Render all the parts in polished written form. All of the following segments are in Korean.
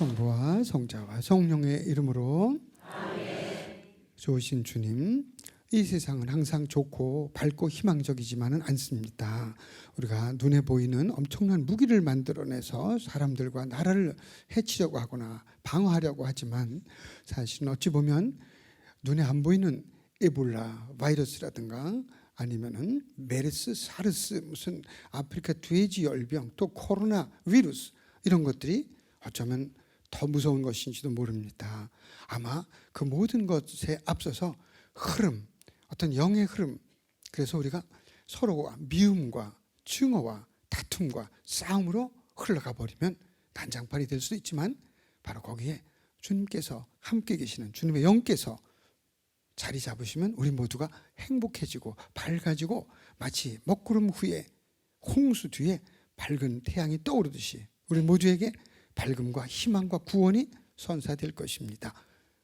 성부와 성자와 성령의 이름으로 아멘. 좋으신 주님, 이 세상은 항상 좋고 밝고 희망적이지만은 않습니다. 우리가 눈에 보이는 엄청난 무기를 만들어내서 사람들과 나라를 해치려고 하거나 방어하려고 하지만 사실은 어찌 보면 눈에 안 보이는 에볼라 바이러스라든가 아니면은 메르스, 사르스, 무슨 아프리카 돼지 열병, 또 코로나 바이러스 이런 것들이 어쩌면 더 무서운 것인지도 모릅니다. 아마 그 모든 것에 앞서서 흐름, 어떤 영의 흐름, 그래서 우리가 서로가 미움과 증오와 다툼과 싸움으로 흘러가 버리면 난장판이 될 수도 있지만 바로 거기에 주님께서 함께 계시는 주님의 영께서 자리 잡으시면 우리 모두가 행복해지고 밝아지고 마치 먹구름 후에 홍수 뒤에 밝은 태양이 떠오르듯이 우리 모두에게 밝음과 희망과 구원이 선사될 것입니다.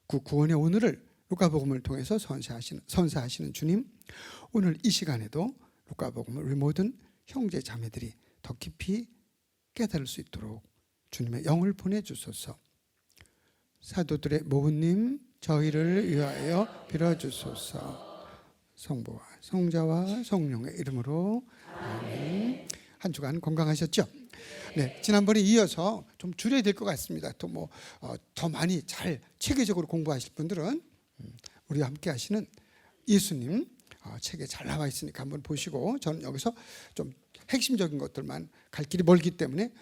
그 구원의 오늘을 루카복음을 통해서 선사하시는 주님, 오늘 이 시간에도 루카복음을 우리 모든 형제 자매들이 더 깊이 깨달을 수 있도록 주님의 영을 보내주소서. 사도들의 모부님, 저희를 위하여 빌어주소서. 성부와 성자와 성령의 이름으로 아멘. 한 주간 건강하셨죠? 네, 지난번에 이어서 좀 줄여야 될 것 같습니다. 또 뭐 더 많이 잘 체계적으로 공부하실 분들은 우리와 함께 하시는 예수님 책에 잘 나와 있으니까 한번 보시고, 저는 여기서 좀 핵심적인 것들만 갈 길이 멀기 때문에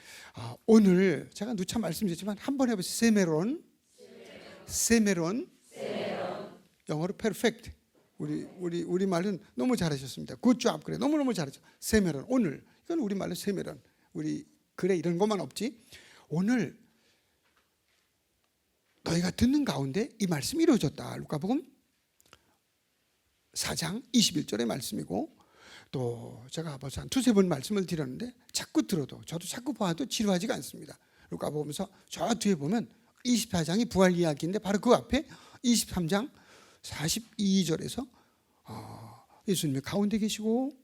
오늘 제가 누차 말씀드렸지만 한번 해보세요. 세메론, 영어로 perfect. 우리 말은 너무 잘하셨습니다. good job. 그래, 너무너무 잘하죠. 세메론, 오늘 이건 우리 말로 세메론. 우리 그래 이런 것만 없지. 오늘 너희가 듣는 가운데 이 말씀이 이루어졌다. 루카복음 4장 21절의 말씀이고, 또 제가 벌써 한 두세 번 말씀을 드렸는데 자꾸 들어도 저도 자꾸 봐도 지루하지가 않습니다. 루카복음에서 저 뒤에 보면 24장이 부활 이야기인데 바로 그 앞에 23장 42절에서 예수님이 가운데 계시고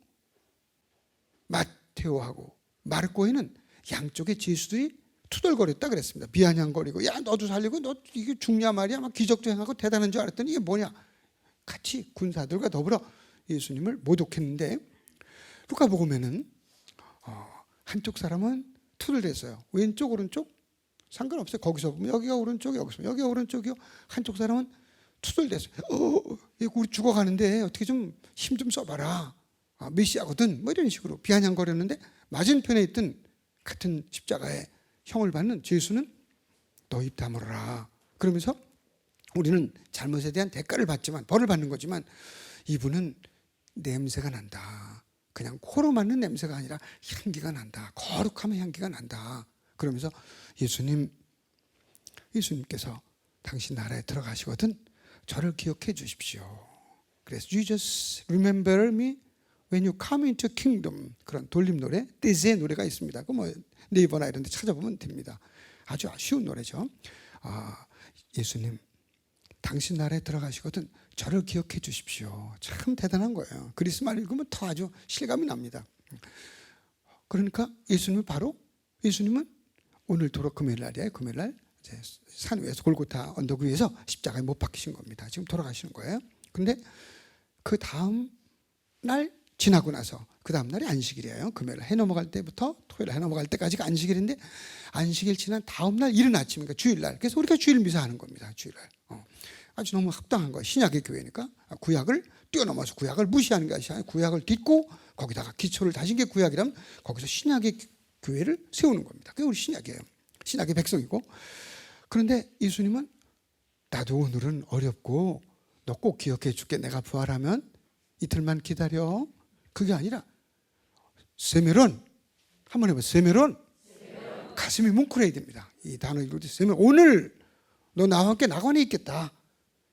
마테오하고 마르코에는 양쪽에 제수들이 투덜거렸다 그랬습니다. 비아냥거리고, 야 너도 살리고 너 이게 죽냐 말이야, 막 기적도 행하고 대단한 줄 알았더니 이게 뭐냐, 같이 군사들과 더불어 예수님을 모독했는데, 루카복음에는 한쪽 사람은 투덜댔어요. 왼쪽 오른쪽 상관없어요. 거기서 보면 여기가 오른쪽, 여기서 보면 여기가 오른쪽이요. 한쪽 사람은 투덜댔어요. 우리 죽어가는데 어떻게 좀 힘 좀 써봐라. 메시아거든. 뭐 이런 식으로 비아냥거렸는데, 맞은편에 있던 같은 십자가에 형을 받는 제수는 너 입 다물어라. 그러면서 우리는 잘못에 대한 대가를 받지만, 벌을 받는 거지만, 이분은 냄새가 난다. 그냥 코로 맡는 냄새가 아니라 향기가 난다. 거룩함의 향기가 난다. 그러면서 예수님께서 당신 나라에 들어가시거든 저를 기억해 주십시오. 그래서 You just remember me when you come into kingdom. 그런 돌림 노래, 떼제 노래가 있습니다. 그 뭐 네이버나 이런 데 찾아보면 됩니다. 아주 쉬운 노래죠. 예수님 당신 나라에 들어가시거든 저를 기억해 주십시오. 참 대단한 거예요. 그리스 말 읽으면 더 아주 실감이 납니다. 그러니까 예수님은 오늘도록 금요일날이에요. 금요일날 산 위에서 골고타 언덕 위에서 십자가에 못 박히신 겁니다. 지금 돌아가시는 거예요. 근데 그 다음 날 지나고 나서 그 다음 날이 안식일이에요. 금요일 해 넘어갈 때부터 토요일 해 넘어갈 때까지가 안식일인데, 안식일 지난 다음 날 이른 아침이니까 주일날. 그래서 우리가 주일 미사 하는 겁니다. 주일날. 아주 너무 합당한 거예요. 신약의 교회니까 구약을 뛰어넘어서 구약을 무시하는 것이 아니라 구약을 딛고 거기다가 기초를 다진 게 구약이라면 거기서 신약의 교회를 세우는 겁니다. 그게 우리 신약이에요. 신약의 백성이고. 그런데 예수님은 나도 오늘은 어렵고 너 꼭 기억해 줄게. 내가 부활하면 이틀만 기다려. 그게 아니라 세메론, 한번 해봐. 세메론. 가슴이 뭉클해야 됩니다. 이 단어 이루어져 세메론. 오늘 너 나와 함께 낙원에 있겠다.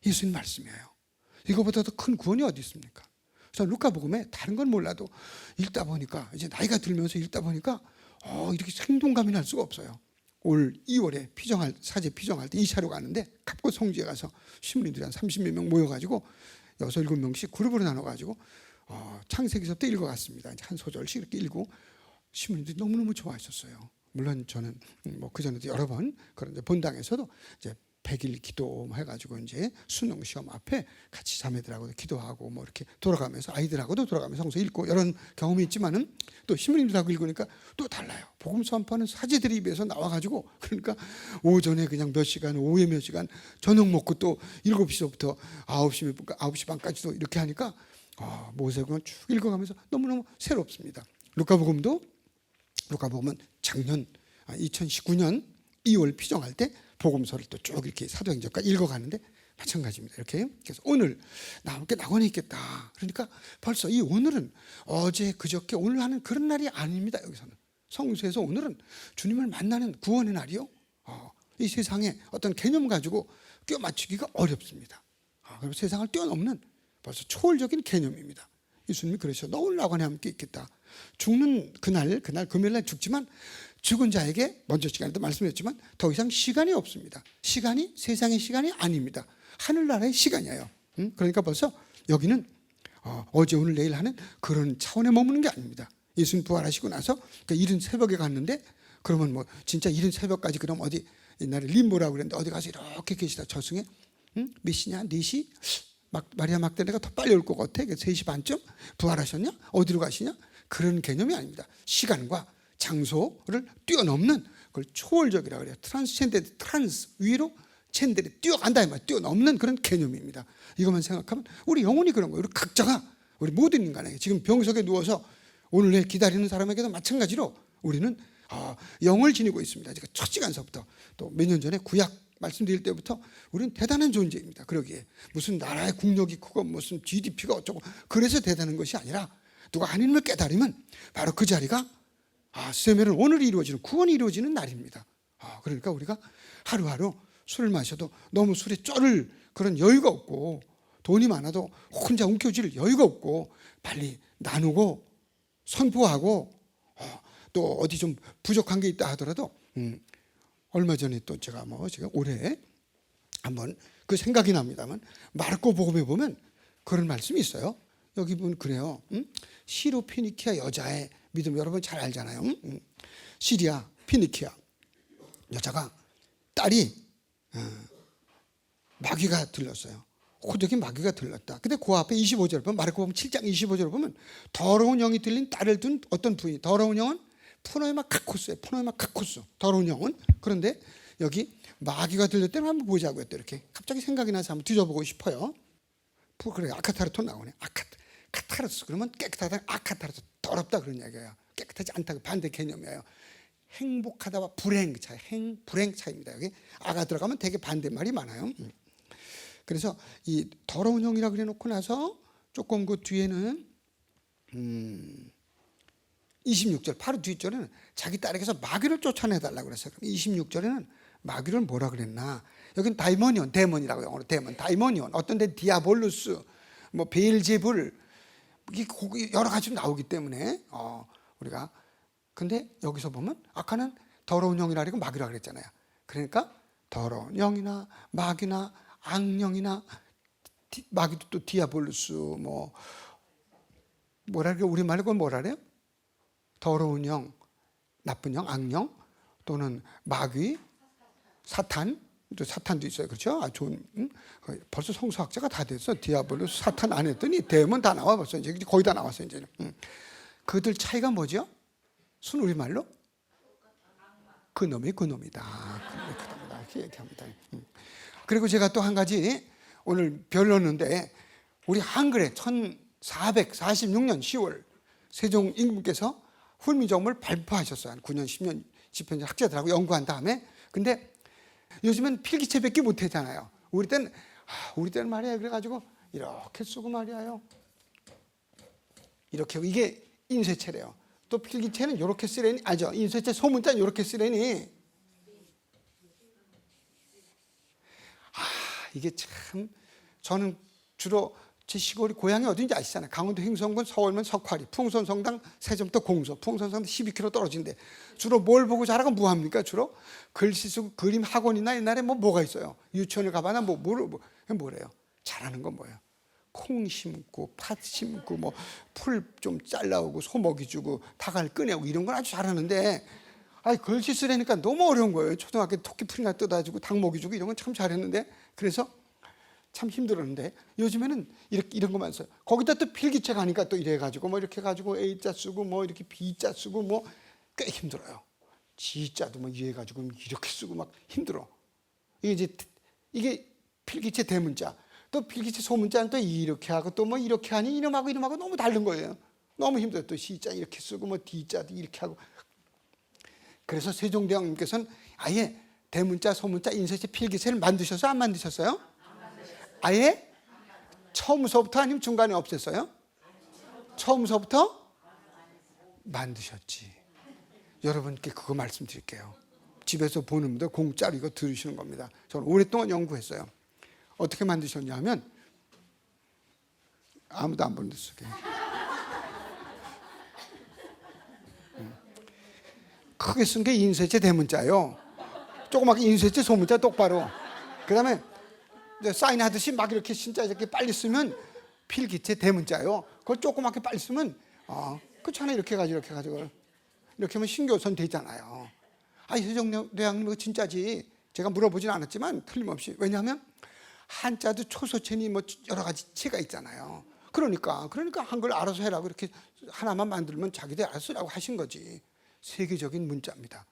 예수님 말씀이에요. 이거보다 더 큰 구원이 어디 있습니까? 그래서 루카복음에 다른 건 몰라도 읽다 보니까, 이제 나이가 들면서 읽다 보니까 이렇게 생동감이 날 수가 없어요. 올 2월에 사제 피정할 때 2차로 가는데 갑곶 성지에 가서 신부님들이 한 30몇 명 모여가지고 6, 7명씩 그룹으로 나눠가지고 창세기서부터 읽어갔습니다. 한 소절씩 이렇게 읽고 신부님들이 너무너무 좋아하셨어요. 물론 저는 뭐 그전에도 여러 번 그런 이제 본당에서도 이제 100일 기도 해가지고 이제 수능 시험 앞에 같이 자매들하고도 기도하고 뭐 이렇게 돌아가면서 아이들하고도 돌아가면서 성서 읽고 이런 경험이 있지만은 또 신부님들하고 읽으니까 또 달라요. 복음 선포하는 사제들이 입에서 나와가지고 그러니까 오전에 그냥 몇 시간, 오후에 몇 시간, 저녁 먹고 또 7시부터 9시 반까지도 이렇게 하니까 모세구는 쭉 읽어가면서 너무너무 새롭습니다. 루카복음은 작년 2019년 2월 피정할 때 복음서를 또 쭉 이렇게 사도행전까지 읽어가는데 마찬가지입니다. 이렇게 그래서 오늘 나 함께 낙원에 있겠다. 그러니까 벌써 이 오늘은 어제 그저께 오늘 하는 그런 날이 아닙니다. 여기서는 성수에서 오늘은 주님을 만나는 구원의 날이요. 이 세상에 어떤 개념 가지고 껴 맞추기가 어렵습니다. 그리고 세상을 뛰어넘는 벌써 초월적인 개념입니다. 예수님이 그러셔. 너 오늘 낙원에 함께 있겠다. 죽는 그날 금요일날 죽지만 죽은 자에게 먼저 시간에도 말씀드렸지만 더 이상 시간이 없습니다. 시간이 세상의 시간이 아닙니다. 하늘나라의 시간이에요. 그러니까 벌써 여기는 어제 오늘 내일 하는 그런 차원에 머무는 게 아닙니다. 예수님 부활하시고 나서 그러니까 이른 새벽에 갔는데 그러면 뭐 진짜 이른 새벽까지 그럼 어디 옛날에 림보라고 그랬는데 어디 가서 이렇게 계시다 저승에 몇 시냐 4시 마리아 막달레가 더 빨리 올 것 같아. 3시 반쯤 부활하셨냐? 어디로 가시냐? 그런 개념이 아닙니다. 시간과 장소를 뛰어넘는 그걸 초월적이라고 그래요. 트란스 위로 챈들이 뛰어간다 이 말, 뛰어넘는 그런 개념입니다. 이것만 생각하면 우리 영혼이 그런 거예요. 우리 각자가 우리 모든 인간에게 지금 병석에 누워서 오늘 내일 기다리는 사람에게도 마찬가지로 우리는 영을 지니고 있습니다. 제가 첫 시간서부터 또 몇 년 전에 구약 말씀드릴 때부터 우리는 대단한 존재입니다. 그러기에 무슨 나라의 국력이 크고 무슨 GDP가 어쩌고 그래서 대단한 것이 아니라 누가 하나님을 깨달으면 바로 그 자리가 세매는 오늘 이루어지는 구원이 이루어지는 날입니다. 그러니까 우리가 하루하루 술을 마셔도 너무 술에 쩔을 그런 여유가 없고 돈이 많아도 혼자 움켜쥘 여유가 없고 빨리 나누고 선포하고 또 어디 좀 부족한 게 있다 하더라도 얼마 전에 또 제가 올해 한번 그 생각이 납니다만 마르코 복음에 보면 그런 말씀이 있어요. 여기 보면 그래요. 시로 피니키아 여자의 믿음 여러분 잘 알잖아요. 시리아 피니키아 여자가 딸이 마귀가 들렸어요. 호적인 마귀가 들렸다. 근데 그 앞에 25절 보면 마르코 복음 7장 25절 보면 더러운 영이 들린 딸을 둔 어떤 부인 더러운 영은 푸노에마 카코스예요. 푸노에마 카코스 더러운 영은. 그런데 여기 마귀가 들렸다는 한번 보자고요. 또 이렇게 갑자기 생각이 나서 한번 뒤져보고 싶어요. 그래 아카타르토 나오네. 카타르스 그러면 깨끗하다. 아카타르토 더럽다 그런 얘기예요. 깨끗하지 않다 그 반대 개념이에요. 행복하다와 불행 차이, 불행 차이입니다. 여기 아가 들어가면 되게 반대말이 많아요. 그래서 이 더러운 영이라 그래 놓고 나서 조금 그 뒤에는 26절 바로 뒷절에는 자기 딸에게서 마귀를 쫓아내달라고 그랬어요. 26절에는 마귀를 뭐라 그랬나? 여기는 데몬이라고 영어로 다이모니온. 어떤 데 디아볼루스, 뭐 베일제불 여러 가지 나오기 때문에 우리가 근데 여기서 보면 아까는 더러운 영이라 그러고 마귀라 그랬잖아요. 그러니까 더러운 영이나 마귀나 악령이나 마귀도 또 디아볼루스 뭐라 그래 우리말로 그건 뭐라 그래요? 더러운 영, 나쁜 영, 악령 또는 마귀, 사탄, 또 사탄도 있어요. 그렇죠? 좋은 벌써 성서학자가 다 됐어. 디아볼루스, 사탄 안 했더니 데몬 다 나와 벌써 이제 거의 다 나왔어요. 이제는 그들 차이가 뭐죠? 순 우리말로 그놈이다. 이렇게 얘기합니다. 그리고 제가 또 한 가지 오늘 별로는데 우리 한글에 1446년 10월 세종 임금께서 훈민정음을 발표하셨어요. 한 9년 10년 집행 학자들하고 연구한 다음에 근데 요즘엔 필기체밖에 못 하잖아요. 우리 때는 말이야 그래가지고 이렇게 쓰고 말이에요. 이렇게 이게 인쇄체래요. 또 필기체는 이렇게 쓰려니 알죠? 인쇄체 소문자는 이렇게 쓰려니 이게 참 저는 주로 제 시골이 고향이 어딘지 아시잖아요. 강원도 횡성군 서울면 석화리 풍선성당 세점도 공소 풍선성당 12km 떨어진데 주로 뭘 보고 자라고 뭐합니까? 주로 글씨 쓰고 그림 학원이나 옛날에 뭐가 있어요. 유치원을 가봐나 뭐래요. 잘하는 건 뭐예요? 콩 심고 팥 심고 풀 좀 잘라오고 소먹이 주고 다갈 꺼내고 이런 건 아주 잘하는데 글씨 쓰려니까 너무 어려운 거예요. 초등학교 토끼풀이나 뜯어가지고 닭먹이 주고 이런 건 참 잘했는데, 그래서 참 힘들었는데 요즘에는 이런 것만 써요. 거기다 또 필기체 가니까 또 이래가지고 뭐 이렇게 해가지고 A자 쓰고 뭐 이렇게 B자 쓰고 뭐 꽤 힘들어요. G자도 뭐 이래가지고 이렇게 쓰고 막 힘들어. 이게 필기체 대문자, 또 필기체 소문자는 또 이렇게 하고 또 뭐 이렇게 하니 이놈하고 너무 다른 거예요. 너무 힘들어요. 또 C자 이렇게 쓰고 뭐 D자도 이렇게 하고. 그래서 세종대왕님께서는 아예 대문자, 소문자, 인쇄체, 필기체를 만드셔서 안 만드셨어요? 아예 처음서부터 아니면 중간에 없앴어요? 처음서부터 만드셨지. 여러분께 그거 말씀드릴게요. 집에서 보는 분들 공짜로 이거 들으시는 겁니다. 저는 오랫동안 연구했어요. 어떻게 만드셨냐면 아무도 안 보는 데 속에 크게 쓴 게 인쇄체 대문자요. 조그맣게 인쇄체 소문자 똑바로. 그 다음에 사인하듯이 막 이렇게 진짜 이렇게 빨리 쓰면 필기체 대문자요. 그걸 조그맣게 빨리 쓰면 그렇잖아요. 이렇게 해가지고 이렇게 하면 신교선 되잖아요. 세종대왕님 이거 진짜지. 제가 물어보진 않았지만 틀림없이. 왜냐하면 한자도 초소체니 뭐 여러 가지 체가 있잖아요. 그러니까 한글 알아서 해라고 이렇게 하나만 만들면 자기들 알아서 쓰라고 하신 거지. 세계적인 문자입니다.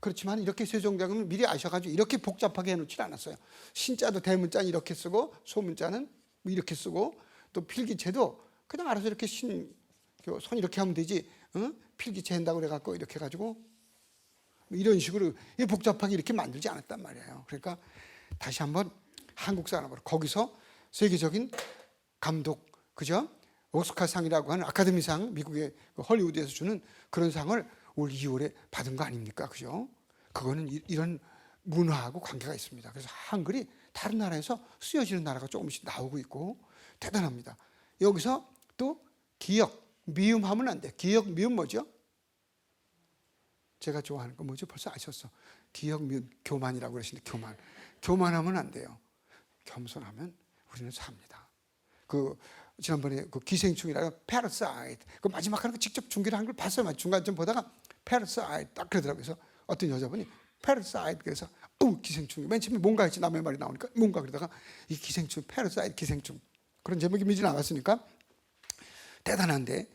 그렇지만 이렇게 세종대왕은 미리 아셔가지고 이렇게 복잡하게 해놓지 않았어요. 신자도 대문자는 이렇게 쓰고 소문자는 이렇게 쓰고 또 필기체도 그냥 알아서 이렇게 손 이렇게 하면 되지. 필기체 한다고 그래갖고 이렇게 해가지고 이런 식으로 복잡하게 이렇게 만들지 않았단 말이에요. 그러니까 다시 한번 한국 사람으로 거기서 세계적인 감독, 그죠? 오스카상이라고 하는 아카데미상, 미국의 헐리우드에서 주는 그런 상을 올 2월에 받은 거 아닙니까? 그죠? 그거는 이런 문화하고 관계가 있습니다. 그래서 한글이 다른 나라에서 쓰여지는 나라가 조금씩 나오고 있고 대단합니다. 여기서 또 기역, 미음 하면 안 돼. 기역, 미음 뭐죠? 제가 좋아하는 거 뭐죠? 벌써 아셨어. 기역, 미음, 교만이라고 그러시는데 교만하면 안 돼요. 겸손하면 우리는 삽니다. 지난번에 기생충이라고 패러사이트 그 마지막 하는 거 직접 중계를 한 걸 봤어요. 중간 좀 보다가 패러사이트 딱 그러더라고요. 그래서 어떤 여자분이 패러사이트 그래서 기생충이 맨 처음에 뭔가 했지 남의 말이 나오니까 뭔가 그러다가 이 기생충 패러사이트 기생충 그런 제목이 미진 않았으니까 대단한데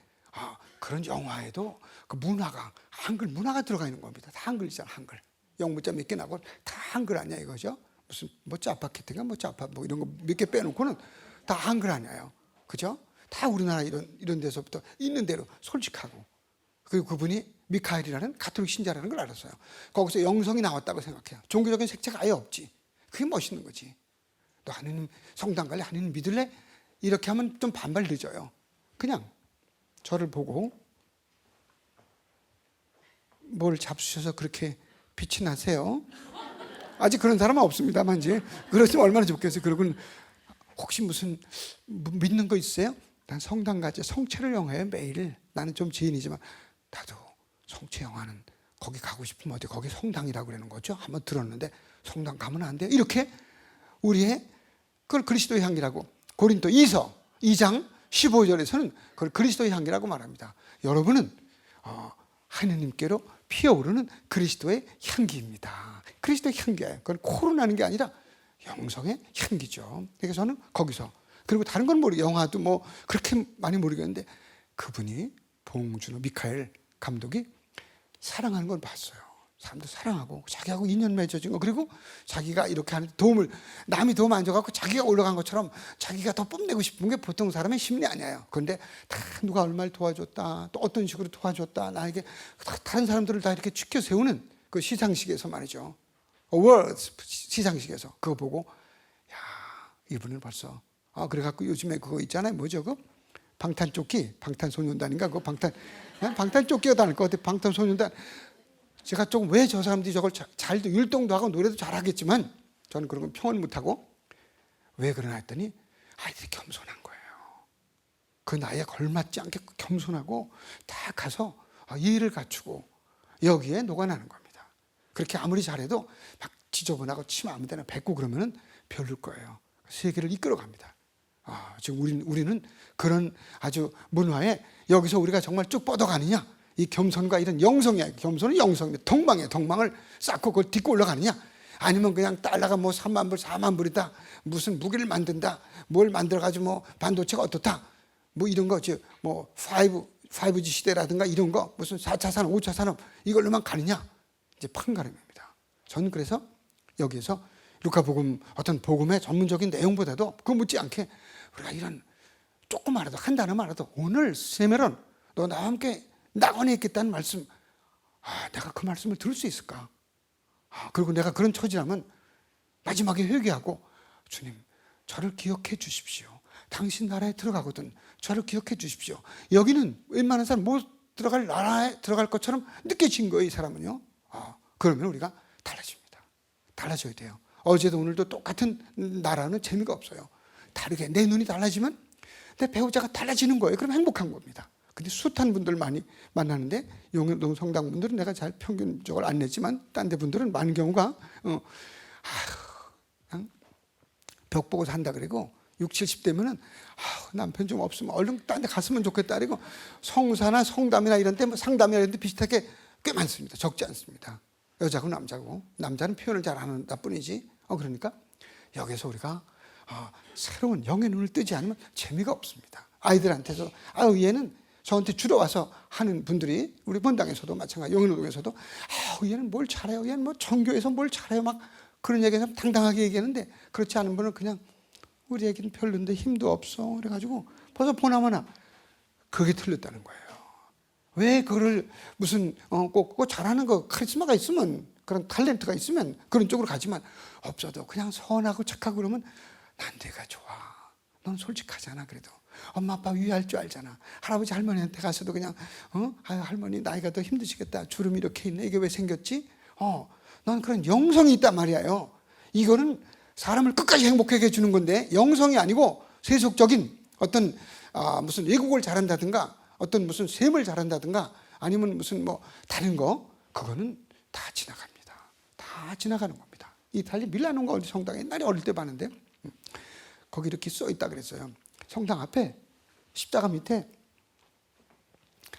그런 영화에도 그 문화가 한글 문화가 들어가 있는 겁니다. 다 한글이잖아. 한글 영문자 몇 개 나고 다 한글 아니야 이거죠. 무슨 뭐 짜파게티가 뭐 짜파 뭐 이런 거 몇 개 빼놓고는 다 한글 아니에요. 그죠? 다 우리나라 이런 데서부터 있는 대로 솔직하고 그리고 그분이 미카엘이라는 가톨릭 신자라는 걸 알았어요. 거기서 영성이 나왔다고 생각해요. 종교적인 색채가 아예 없지. 그게 멋있는 거지. 너 하느님 성당 갈래? 하느님 믿을래? 이렇게 하면 좀 반발 늦어요. 그냥 저를 보고 뭘 잡수셔서 그렇게 빛이 나세요? 아직 그런 사람은 없습니다만 이제 그러시면 얼마나 좋겠어요. 그러고는 혹시 무슨 믿는 거 있어요? 난 성당 가지 성체를 영화해 매일. 나는 좀 지인이지만 나도 성체 영화는 거기 가고 싶으면 어디 거기 성당이라고 그러는 거죠. 한번 들었는데 성당 가면 안 돼. 이렇게 우리의 그걸 그리스도의 향기라고 고린도 2서 2장 15절에서는 그걸 그리스도의 향기라고 말합니다. 여러분은 하느님께로 피어오르는 그리스도의 향기입니다. 그리스도의 향기예요. 그건 코로 나는 게 아니라 영성의 향기죠. 그래서 저는 거기서 그리고 다른 건 영화도 뭐 그렇게 많이 모르겠는데 그분이 봉준호 미카엘 감독이 사랑하는 걸 봤어요. 사람도 사랑하고 자기하고 인연 맺어진 거 그리고 자기가 이렇게 하는 남이 도움 안 줘갖고 자기가 올라간 것처럼 자기가 더 뽐내고 싶은 게 보통 사람의 심리 아니에요. 그런데 다 누가 얼마를 도와줬다 또 어떤 식으로 도와줬다 나에게 다른 사람들을 다 이렇게 추켜 세우는 그 시상식에서 말이죠. 월드 시상식에서 그거 보고 야 이분은 벌써 그래갖고 요즘에 그거 있잖아요. 뭐죠? 그 방탄조끼 방탄소년단인가 그거 방탄조끼가 다닐 것 같아. 방탄소년단. 제가 조금 왜 저 사람들이 저걸 잘도 율동도 하고 노래도 잘하겠지만 저는 그런 건 평을 못하고 왜 그러나 했더니 아이들이 겸손한 거예요. 그 나이에 걸맞지 않게 겸손하고 다 가서 예의를 갖추고 여기에 녹아나는 겁니다. 그렇게 아무리 잘해도 막 지저분하고 침 아무 데나 뱉고 그러면은 별로일 거예요. 세계를 이끌어 갑니다. 지금 우리는 그런 아주 문화에 여기서 우리가 정말 쭉 뻗어가느냐 이 겸손과 이런 영성이야. 겸손은 영성인데 덕망이야. 덕망을 쌓고 그걸 딛고 올라가느냐? 아니면 그냥 달러가 뭐 3만 불, 4만 불이다. 무슨 무기를 만든다. 뭘 만들어가지고 뭐 반도체가 어떻다. 뭐 이런 거, 뭐 5G 시대라든가 이런 거, 무슨 4차 산업, 5차 산업 이걸로만 가느냐? 이제 판가름입니다. 저는 그래서 여기에서 루카복음 어떤 복음의 전문적인 내용보다도 그 묻지 않게 우리가 이런 조금만이라도 한 단어만이라도 오늘 세메론 너 나와 함께 낙원에 있겠다는 말씀, 내가 그 말씀을 들을 수 있을까? 그리고 내가 그런 처지라면 마지막에 회개하고 주님 저를 기억해 주십시오. 당신 나라에 들어가거든 저를 기억해 주십시오. 여기는 웬만한 사람 못 들어갈 나라에 들어갈 것처럼 느껴진 거예요. 이 사람은요. 그러면 우리가 달라집니다. 달라져야 돼요. 어제도 오늘도 똑같은 나라는 재미가 없어요. 다르게 내 눈이 달라지면 내 배우자가 달라지는 거예요. 그럼 행복한 겁니다. 근데 숱한 분들 많이 만나는데 용현동 성당 분들은 내가 잘 평균적으로 안 냈지만 딴 데 분들은 많은 경우가 그냥 벽 보고 산다 그러고 60, 70대면은 남편 좀 없으면 얼른 딴 데 갔으면 좋겠다 그리고 성사나 성담이나 이런 데 뭐 상담이나 이런 데 비슷하게 꽤 많습니다. 적지 않습니다. 여자고 남자고. 남자는 표현을 잘 안 한다 뿐이지. 그러니까 여기서 우리가 새로운 영의 눈을 뜨지 않으면 재미가 없습니다. 아이들한테서 얘는 저한테 주로 와서 하는 분들이 우리 본당에서도 마찬가지, 영인호동에서도 얘는 뭘 잘해요, 얘는 뭐 전교에서 뭘 잘해요, 막 그런 얘기해서 당당하게 얘기하는데 그렇지 않은 분은 그냥 우리 애기는 별론데 힘도 없어 그래가지고 벌써 보나마나 그게 틀렸다는 거예요. 왜 그거를 무슨 꼭 잘하는 거 카리스마가 있으면 그런 탤런트가 있으면 그런 쪽으로 가지만 없어도 그냥 선하고 착하고 그러면 난 내가 좋아. 넌 솔직하잖아. 그래도 엄마 아빠 위할 줄 알잖아. 할아버지 할머니한테 가서도 그냥 할머니 나이가 더 힘드시겠다. 주름이 이렇게 있네. 이게 왜 생겼지? 넌 그런 영성이 있단 말이에요. 이거는 사람을 끝까지 행복하게 해주는 건데 영성이 아니고 세속적인 어떤 무슨 외국어를 잘한다든가 어떤 무슨 셈을 잘한다든가 아니면 무슨 뭐 다른 거 그거는 다 지나갑니다. 다 지나가는 겁니다. 이탈리 밀라노인가 어디 성당에 옛날에 어릴 때 봤는데 거기 이렇게 써 있다 그랬어요. 성당 앞에 십자가 밑에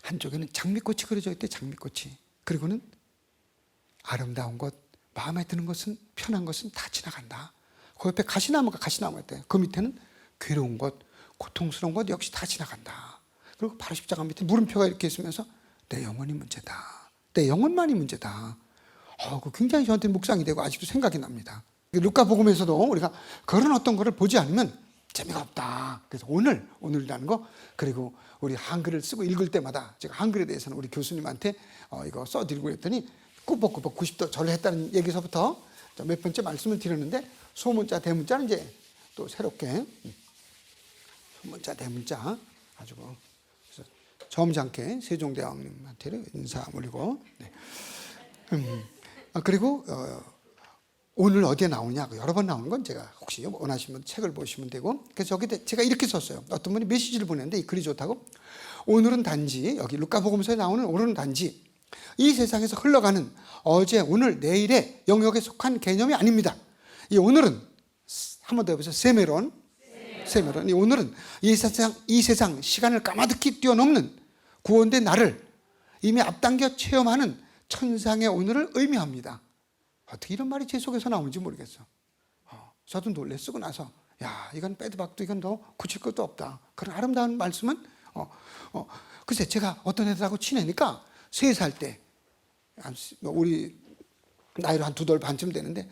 한쪽에는 장미꽃이 그려져 있대. 장미꽃이. 그리고는 아름다운 것, 마음에 드는 것은 편한 것은 다 지나간다. 그 옆에 가시나무가 있대. 그 밑에는 괴로운 것, 고통스러운 것 역시 다 지나간다. 그리고 바로 십자가 밑에 물음표가 이렇게 있으면서 내 영혼이 문제다. 내 영혼만이 문제다. 그 굉장히 저한테 묵상이 되고 아직도 생각이 납니다. 루카복음에서도 우리가 그런 어떤 거를 보지 않으면 재미가 없다. 그래서 오늘이라는 거 그리고 우리 한글을 쓰고 읽을 때마다 제가 한글에 대해서는 우리 교수님한테 이거 써드리고 했더니 꾸벅꾸벅 90도 절을 했다는 얘기서부터 몇 번째 말씀을 드렸는데 소문자 대문자는 이제 또 새롭게 소문자 대문자 가지고 점잖게 세종대왕님한테 인사 올리고 그리고 오늘 어디에 나오냐 여러 번 나오는 건 제가 혹시 원하시면 책을 보시면 되고 그래서 여기 제가 이렇게 썼어요. 어떤 분이 메시지를 보냈는데 이 글이 좋다고 오늘은 단지 여기 루카복음서에 나오는 오늘은 단지 이 세상에서 흘러가는 어제 오늘 내일의 영역에 속한 개념이 아닙니다. 이 오늘은 한 번 더 해보세요. 세메론. 이 오늘은 이 세상 시간을 까마득히 뛰어넘는 구원된 나를 이미 앞당겨 체험하는 천상의 오늘을 의미합니다. 어떻게 이런 말이 제 속에서 나오는지 모르겠어. 저도 놀래 쓰고 나서 이건 빼도 박도 이건 더 고칠 것도 없다. 그런 아름다운 말씀은 글쎄 제가 어떤 애들하고 지내니까 3살 때 우리 나이로 한 2돌 반쯤 되는데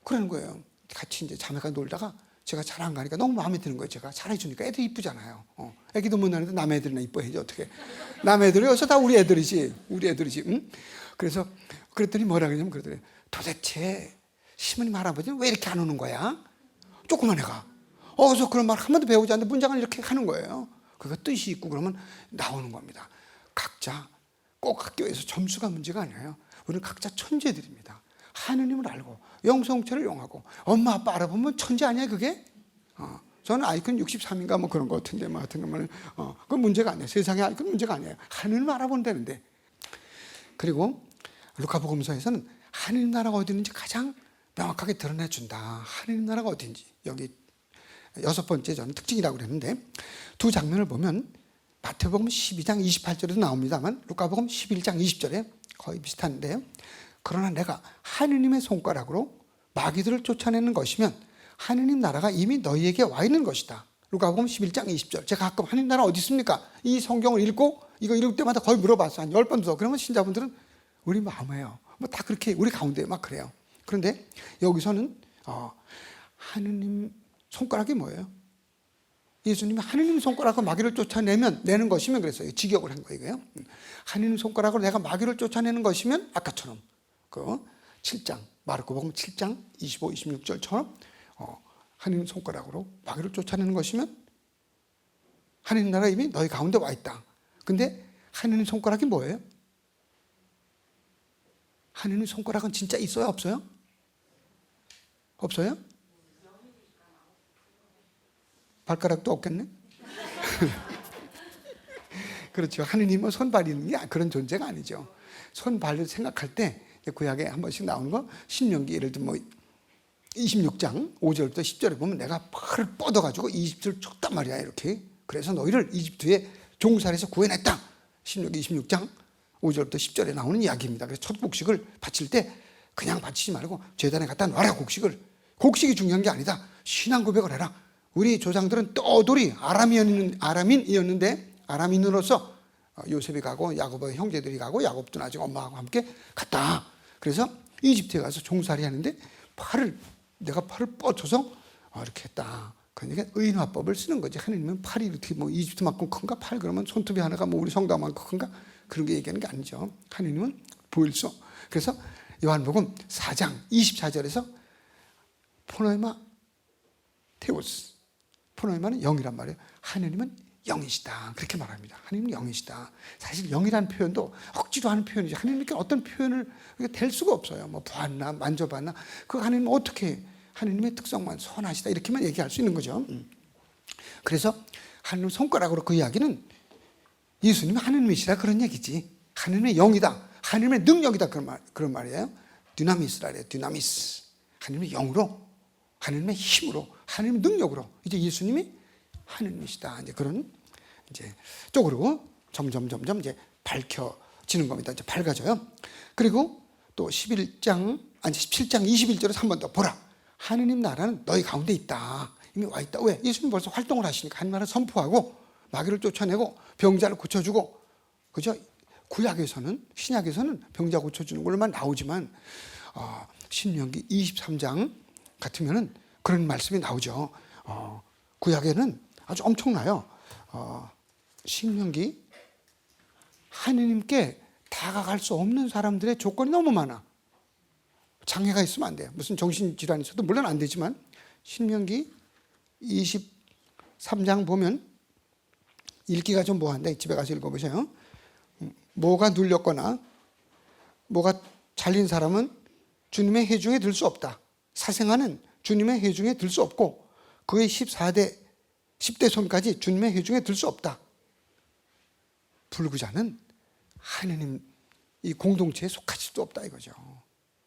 그러는 거예요. 같이 이제 자매가 놀다가 제가 잘 안 가니까 너무 마음에 드는 거예요. 제가 잘해주니까 애들이 이쁘잖아요. 애기도 못 나는데 남의 애들이나 이뻐해야지 어떻게. 남의 애들이 여기서 다 우리 애들이지. 응? 그래서 그랬더니 뭐라 그러냐면 그러더래요. 도대체 시모님 할아버지는 왜 이렇게 안 오는 거야? 조그만 애가. 그래서 그런 말 한 번도 배우지 않는데 문장을 이렇게 하는 거예요. 그거 뜻이 있고 그러면 나오는 겁니다. 각자 꼭 학교에서 점수가 문제가 아니에요. 우리는 각자 천재들입니다. 하느님을 알고 영성체를 용하고 엄마 아빠 알아보면 천재 아니야 그게? 저는 아이콘 63인가 뭐 그런 거 같은데 뭐 같은 거는 그건 문제가 아니에요. 세상에 아이콘 문제가 아니에요. 하느님을 알아본다는데. 그리고 루카복음서에서는 하느님 나라가 어디 있는지 가장 명확하게 드러내준다. 하느님 나라가 어딘지 여기 6번째 저는 특징이라고 그랬는데 두 장면을 보면 마태복음 12장 28절에도 나옵니다만 루카복음 11장 20절에 거의 비슷한데요. 그러나 내가 하느님의 손가락으로 마귀들을 쫓아내는 것이면 하느님 나라가 이미 너희에게 와 있는 것이다. 루카복음 11장 20절. 제가 가끔 하느님 나라 어디 있습니까? 이 성경을 읽고 이거 읽을 때마다 거의 물어봤어요. 한 10번 더. 그러면 신자분들은 우리 마음이에요. 뭐 다 그렇게 우리 가운데 막 그래요. 그런데 여기서는 하느님 손가락이 뭐예요? 예수님이 하느님 손가락으로 마귀를 쫓아내는 것이면 그랬어요. 직역을 한 거예요. 하느님 손가락으로 내가 마귀를 쫓아내는 것이면 아까처럼 그 7장 마르코복음 7장 25, 26절처럼 하느님 손가락으로 마귀를 쫓아내는 것이면 하느님 나라 이미 너희 가운데 와 있다. 근데 하느님 손가락이 뭐예요? 하느님 손가락은 진짜 있어요? 없어요? 없어요? 발가락도 없겠네? 그렇죠. 하느님은 손발이 있는 게 그런 존재가 아니죠. 손발을 생각할 때 구약에 한 번씩 나오는 거 신명기 예를 들면 뭐 26장 5절부터 10절에 보면 내가 팔을 뻗어가지고 이집트를 쳤단 말이야 이렇게. 그래서 너희를 이집트의 종살에서 구해냈다. 신명기 26장 5절부터 10절에 나오는 이야기입니다. 그래서 첫 곡식을 바칠 때 그냥 바치지 말고 제단에 갖다 놔라 곡식을. 곡식이 중요한 게 아니다. 신앙 고백을 해라. 우리 조상들은 떠돌이 아람인이었는데 아람인으로서 요셉이 가고 야곱의 형제들이 가고 야곱도 나중에 엄마하고 함께 갔다. 그래서 이집트에 가서 종살이 하는데 내가 팔을 뻗쳐서 이렇게 했다. 그러니까 의인화법을 쓰는 거지. 하느님은 팔이 이렇게 뭐 이집트만큼 큰가? 팔 그러면 손톱이 하나가 뭐 우리 성당만큼 큰가? 그런 게 얘기하는 게 아니죠. 하느님은 보일소. 그래서 요한복음 4장 24절에서 포노에마 테오스. 포노에마는 영이란 말이에요. 하느님은 영이시다. 그렇게 말합니다. 하느님은 영이시다. 사실 영이라는 표현도 억지로 하는 표현이지. 하느님께 어떤 표현을 될 수가 없어요. 뭐 보았나 만져봤나. 그 하느님은 어떻게 하느님의 특성만 선하시다 이렇게만 얘기할 수 있는 거죠. 그래서 하느님 손가락으로 그 이야기는 예수님이 하느님이시라 그런 얘기지. 하느님의 영이다. 하느님의 능력이다. 그런 말이에요. dynamis라 그래요. dynamis. 하느님의 영으로, 하느님의 힘으로, 하느님의 능력으로 이제 예수님이 하느님이시다. 이제 그런 이제 쪽으로 점점 이제 밝혀지는 겁니다. 이제 밝아져요. 그리고 또 17장 21절에서 한 번 더 보라. 하느님 나라는 너희 가운데 있다. 이미 와 있다. 왜? 예수님 벌써 활동을 하시니까 하나님 나라 선포하고 마귀를 쫓아내고 병자를 고쳐주고, 그죠? 구약에서는, 신약에서는 병자 고쳐주는 걸로만 나오지만 신명기 23장 같으면은 그런 말씀이 나오죠. 구약에는 아주 엄청나요. 신명기 하느님께 다가갈 수 없는 사람들의 조건이 너무 많아. 장애가 있으면 안 돼요. 무슨 정신질환이 있어도 물론 안 되지만 신명기 23장 보면 읽기가 좀 뭐한데 집에 가서 읽어보세요. 뭐가 눌렸거나 뭐가 잘린 사람은 주님의 회중에 들 수 없다. 사생아는 주님의 회중에 들 수 없고 그의 10대 손까지 주님의 회중에 들 수 없다. 불구자는 하느님 이 공동체에 속할 수도 없다 이거죠.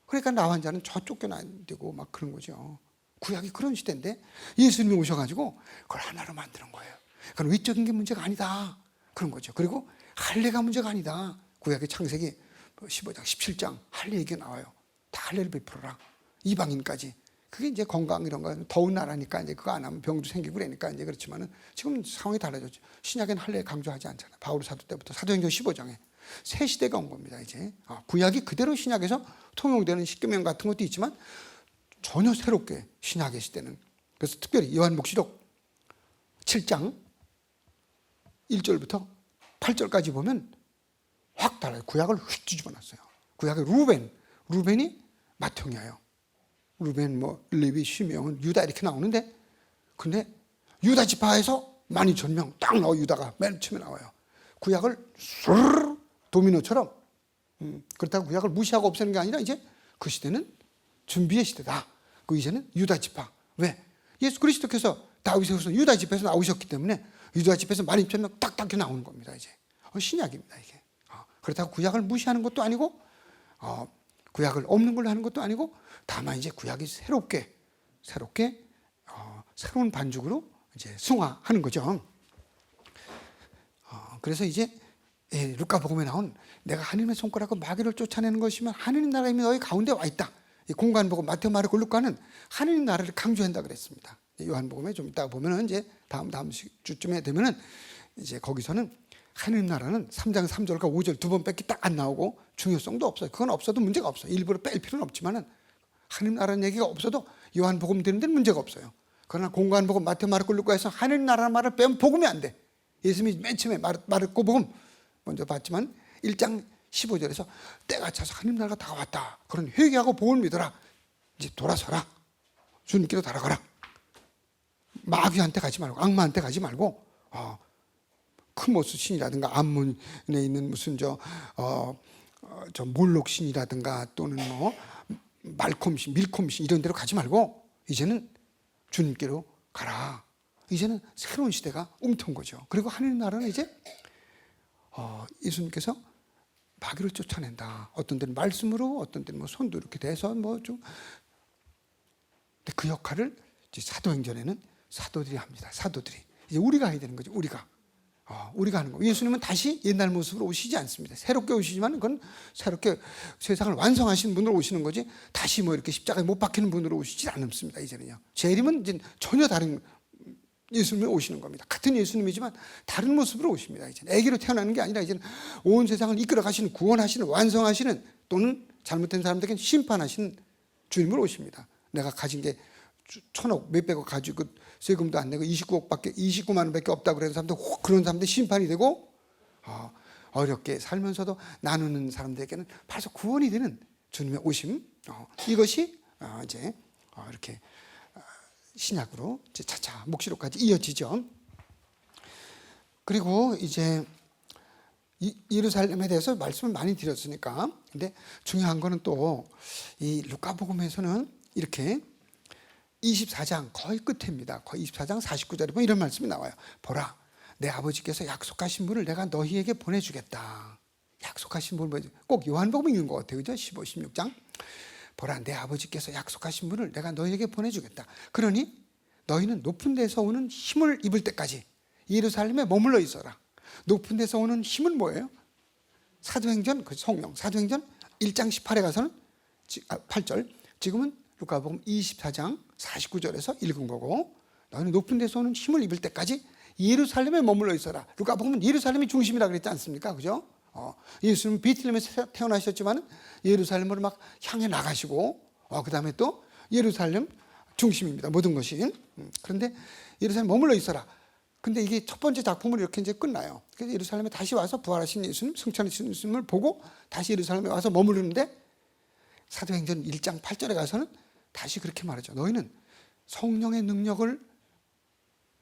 그러니까 나 환자는 저 쫓겨나야 되고 막 그런 거죠. 구약이 그런 시대인데 예수님이 오셔가지고 그걸 하나로 만드는 거예요. 그건 위적인 게 문제가 아니다. 그런 거죠. 그리고 할례가 문제가 아니다. 구약의 창세기 15장, 17장 할례 얘기가 나와요. 다 할례를 베풀어라. 이방인까지. 그게 이제 건강 이런 거 더운 나라니까 이제 그거 안 하면 병도 생기고 그러니까 이제 그렇지만은 지금 상황이 달라졌죠. 신약에는 할례 강조하지 않잖아요. 바울 사도 때부터 사도행전 15장에 새 시대가 온 겁니다. 이제 구약이 그대로 신약에서 통용되는 십계명 같은 것도 있지만 전혀 새롭게 신약의 시대는. 그래서 특별히 요한복시록 7장 1절부터 8절까지 보면 확 달라요. 구약을 휙 뒤집어 놨어요. 구약의 루벤이 맏형이에요. 루벤, 뭐 레위, 시meon, 유다 이렇게 나오는데 근데 유다 지파에서 12,000명 딱 나와. 유다가 맨 처음에 나와요. 구약을 술 도미노처럼 그렇다고 구약을 무시하고 없애는 게 아니라 이제 그 시대는 준비의 시대다. 그 이제는 유다 지파. 왜? 예수 그리스도께서 다윗의 후손 유다 지파에서 나오셨기 때문에 유다 지파에서 12,000명 딱딱 나오는 겁니다. 이제 신약입니다 이게. 그렇다고 구약을 무시하는 것도 아니고 구약을 없는 걸로 하는 것도 아니고 다만 이제 구약이 새롭게 새로운 반죽으로 이제 승화하는 거죠. 그래서 이제 루카복음에 나온 내가 하나님의 손가락과 마귀를 쫓아내는 것이면 하나님 나라가 이미 너희 가운데 와 있다. 이 공간복음 마태오, 마르고 루카는 하나님 나라를 강조한다 그랬습니다. 요한복음에 좀 이따가 보면은 이제 다음 주쯤에 되면은 이제 거기서는 하나님 나라는 3장 3절과 5절 두 번 뺏기 딱 안 나오고 중요성도 없어요. 그건 없어도 문제가 없어요. 일부러 뺄 필요는 없지만은 하나님 나라는 얘기가 없어도 요한복음 되는 데는 문제가 없어요. 그러나 공간복음 마태오, 마르고 루카에서 하나님 나라는 말을 빼면 복음이 안 돼. 예수님이 맨 처음에 마르고 복음 먼저 봤지만 1장 15절에서 때가 차서 하나님 나라가 다가왔다. 그런 회개하고 복음을 믿어라. 이제 돌아서라. 주님께로 달아가라. 마귀한테 가지 말고 악마한테 가지 말고 크모스 신이라든가 암몬에 있는 무슨 저 몰록 신이라든가 또는 뭐 말콤 신, 밀콤 신 이런 데로 가지 말고 이제는 주님께로 가라. 이제는 새로운 시대가 움튼 거죠. 그리고 하나님 나라는 이제 예수님께서 마귀를 쫓아낸다. 어떤 때는 말씀으로, 어떤 때는 뭐 손도 이렇게 대서 뭐 좀. 근데 그 역할을 이제 사도행전에는 사도들이 합니다. 사도들이 이제 우리가 해야 되는 거죠. 우리가 하는 거. 예수님은 다시 옛날 모습으로 오시지 않습니다. 새롭게 오시지만 그건 새롭게 세상을 완성하신 분으로 오시는 거지. 다시 뭐 이렇게 십자가에 못 박히는 분으로 오시지 않습니다. 이제는요. 재림은 이제 전혀 다른 예수님이 오시는 겁니다. 같은 예수님이지만 다른 모습으로 오십니다. 이제 아기로 태어나는 게 아니라 이제는 온 세상을 이끌어 가시는, 구원하시는, 완성하시는, 또는 잘못된 사람들에게 심판하시는 주님으로 오십니다. 내가 가진 게 1,000억 몇백억 가지고 세금도 안 내고 29만 원밖에 없다고 그러는 사람들, 그런 사람들 심판이 되고 어렵게 살면서도 나누는 사람들에게는 바로 구원이 되는 주님의 오심, 이것이 이제 이렇게 신약으로 이제 차차 묵시록까지 이어지죠. 그리고 이제 예루살렘에 대해서 말씀을 많이 드렸으니까, 근데 중요한 거는 또 이 루카복음에서는 이렇게 24장 거의 끝입니다. 거의 24장 49절에 보면 이런 말씀이 나와요. 보라, 내 아버지께서 약속하신 분을 내가 너희에게 보내주겠다. 약속하신 분을 꼭 요한복음 읽는 것 같아요. 그죠? 15, 16장. 보라, 내 아버지께서 약속하신 분을 내가 너희에게 보내주겠다. 그러니 너희는 높은 데서 오는 힘을 입을 때까지 예루살렘에 머물러 있어라. 높은 데서 오는 힘은 뭐예요? 사도행전, 그 성령, 사도행전 1장 18에 가서는 8절, 지금은 루카복음 24장 49절에서 읽은 거고, 너희는 높은 데서 오는 힘을 입을 때까지 예루살렘에 머물러 있어라. 루카복음은 예루살렘이 중심이라 그랬지 않습니까? 그죠? 예수님은 베틀레헴에서 태어나셨지만 예루살렘으로 막 향해 나가시고, 그 다음에 또 예루살렘 중심입니다. 모든 것이. 그런데 예루살렘에 머물러 있어라. 근데 이게 첫 번째 작품으로 이렇게 이제 끝나요. 그래서 예루살렘에 다시 와서 부활하신 예수님, 승천하신 예수님을 보고 다시 예루살렘에 와서 머무르는데, 사도행전 1장 8절에 가서는 다시 그렇게 말하죠. 너희는 성령의 능력을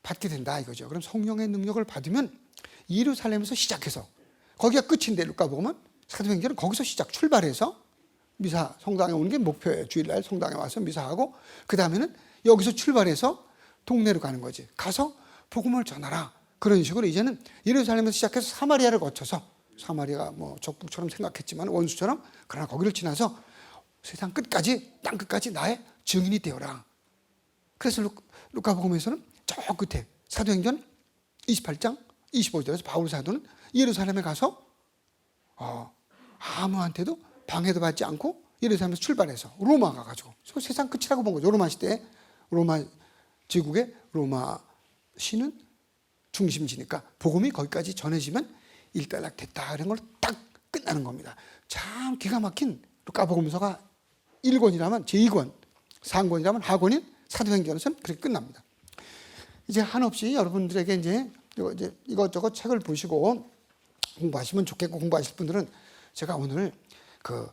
받게 된다 이거죠. 그럼 성령의 능력을 받으면 예루살렘에서 시작해서, 거기가 끝인데 루카복음은, 사도행전은 거기서 출발해서 미사 성당에 오는 게 목표예요. 주일날 성당에 와서 미사하고, 그 다음에는 여기서 출발해서 동네로 가는 거지. 가서 복음을 전하라. 그런 식으로 이제는 예루살렘에서 시작해서 사마리아를 거쳐서, 사마리아가 뭐 적국처럼 생각했지만 원수처럼, 그러나 거기를 지나서 세상 끝까지, 땅 끝까지 나의 증인이 되어라. 그래서 루카복음에서는 저 끝에 사도행전 28장 25절에서 바울 사도는 예루살렘에 가서 아무한테도 방해도 받지 않고 예루살렘에서 출발해서 로마 가가지고 세상 끝이라고 본 거죠. 로마 시대에 로마 제국의 로마 시는 중심지니까 복음이 거기까지 전해지면 일단락됐다 이런 걸 딱 끝나는 겁니다. 참 기가 막힌 루카복음서가 1권이라면 제2권, 3권이라면 하권인 사도행전에서는 그렇게 끝납니다. 이제 한없이 여러분들에게 이제 이것저것 책을 보시고 공부하시면 좋겠고, 공부하실 분들은 제가 오늘 그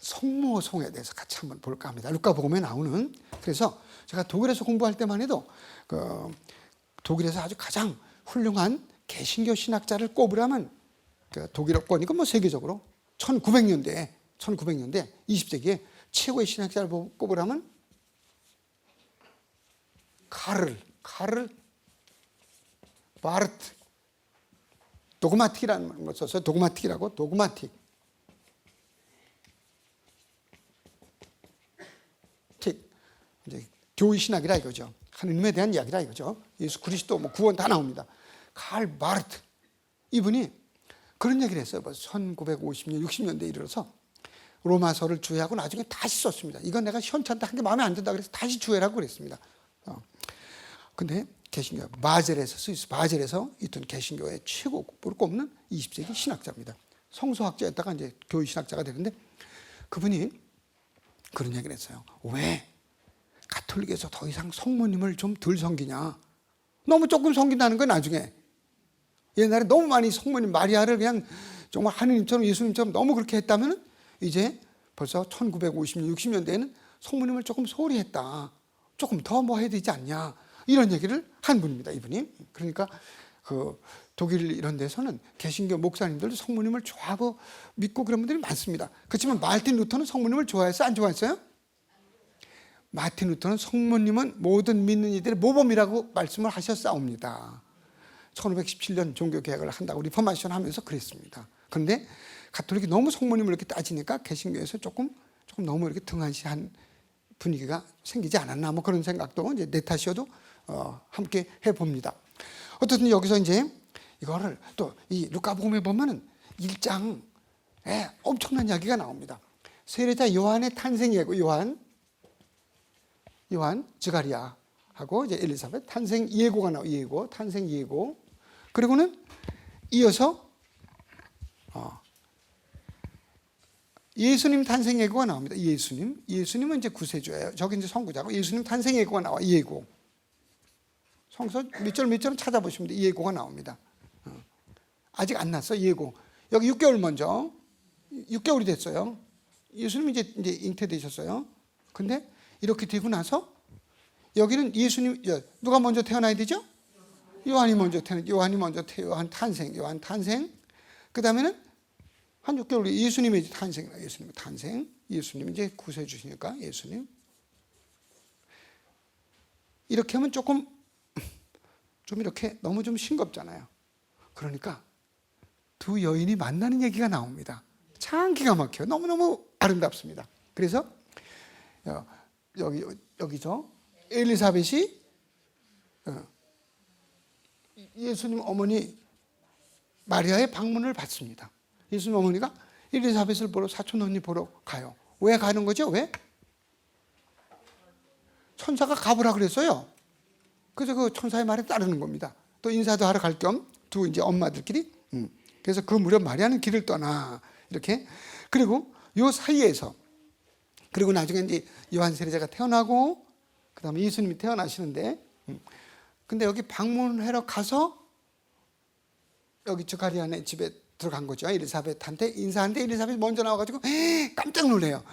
성모송에 대해서 같이 한번 볼까 합니다. 루카복음에 나오는. 그래서 제가 독일에서 공부할 때만 해도 그 독일에서 아주 가장 훌륭한 개신교 신학자를 꼽으라면 그 독일어권이고 뭐 세계적으로 1900년대 20세기에 최고의 신학자를 꼽으라면 카를 바르트 도그마틱이라는 걸 썼어요. 도그마틱이라고. 도그마틱. 이제 교의 신학이라 이거죠. 하느님에 대한 이야기라 이거죠. 예수 그리스도 뭐 구원 다 나옵니다. 칼 마르트 이분이 그런 얘기를 했어요. 1950년, 60년대에 이르러서 로마서를 주해하고 나중에 다시 썼습니다. 이건 내가 시원찮다 한 게 마음에 안 든다 그래서 다시 주해라고 그랬습니다. 근데 개신교 바젤에서 스위스 바젤에서 있던 개신교의 최고급으로 꼽는 20세기 신학자입니다. 성서학자였다가 이제 교회 신학자가 되는데 그분이 그런 얘기를 했어요. 왜 가톨릭에서 더 이상 성모님을 좀 덜 섬기냐? 너무 조금 섬긴다는 건 나중에. 옛날에 너무 많이 성모님 마리아를 그냥 정말 하느님처럼 예수님처럼 너무 그렇게 했다면 이제 벌써 1950년, 60년대에는 성모님을 조금 소홀히 했다. 조금 더 뭐 해야 되지 않냐. 이런 얘기를 한 분입니다, 이분이. 그러니까 그 독일 이런 데서는 개신교 목사님들도 성모님을 좋아하고 믿고 그런 분들이 많습니다. 그렇지만 마르틴 루터는 성모님을 좋아했어요? 안 좋아했어요? 마르틴 루터는 성모님은 모든 믿는 이들의 모범이라고 말씀을 하셨사옵니다. 1517년 종교개혁을 한다고 리포메이션 하면서 그랬습니다. 그런데 가톨릭이 너무 성모님을 이렇게 따지니까 개신교에서 조금 너무 이렇게 등한시한 분위기가 생기지 않았나 뭐 그런 생각도 이제 내 탓이어도 함께 해봅니다. 어쨌든 여기서 이제 이거를 또 이 루카복음에 보면은 1장에 엄청난 이야기가 나옵니다. 세례자 요한의 탄생 예고, 요한 즈가리아하고 이제 엘리사벳 탄생 예고가 나와. 탄생 예고. 그리고는 이어서 예수님 탄생 예고가 나옵니다. 예수님은 이제 구세주예요. 저기 이제 선구자고 예수님 탄생 예고가 나와. 예고. 성서 몇 절 찾아보시면 돼. 예고가 나옵니다. 아직 안 났어. 예고. 여기 6개월 먼저 6개월이 됐어요. 예수님 이제 잉태되셨어요. 근데 이렇게 되고 나서 여기는 예수님 누가 먼저 태어나야 되죠? 요한 탄생. 그다음에는 한 6개월 후에 예수님의 탄생. 예수님 이제 구세주시니까 예수님. 이렇게 하면 좀 이렇게 너무 좀 싱겁잖아요. 그러니까 두 여인이 만나는 얘기가 나옵니다. 참 기가 막혀요. 너무너무 아름답습니다. 그래서 여기서 엘리사벳이 예수님 어머니 마리아의 방문을 받습니다. 예수님 어머니가 엘리사벳을 보러 사촌 언니 보러 가요. 왜 가는 거죠? 왜? 천사가 가보라 그랬어요. 그래서 그 천사의 말에 따르는 겁니다. 또 인사도 하러 갈 겸 두 이제 엄마들끼리. 그래서 그 무렵 마리아는 길을 떠나 이렇게. 그리고 요 사이에서 그리고 나중에 이제 요한 세례자가 태어나고 그다음에 예수님이 태어나시는데 근데 여기 방문하러 가서 여기 즈가리아네 집에 들어간 거죠. 엘리사벳한테 인사하는데 엘리사벳이 먼저 나와가지고 깜짝 놀래요.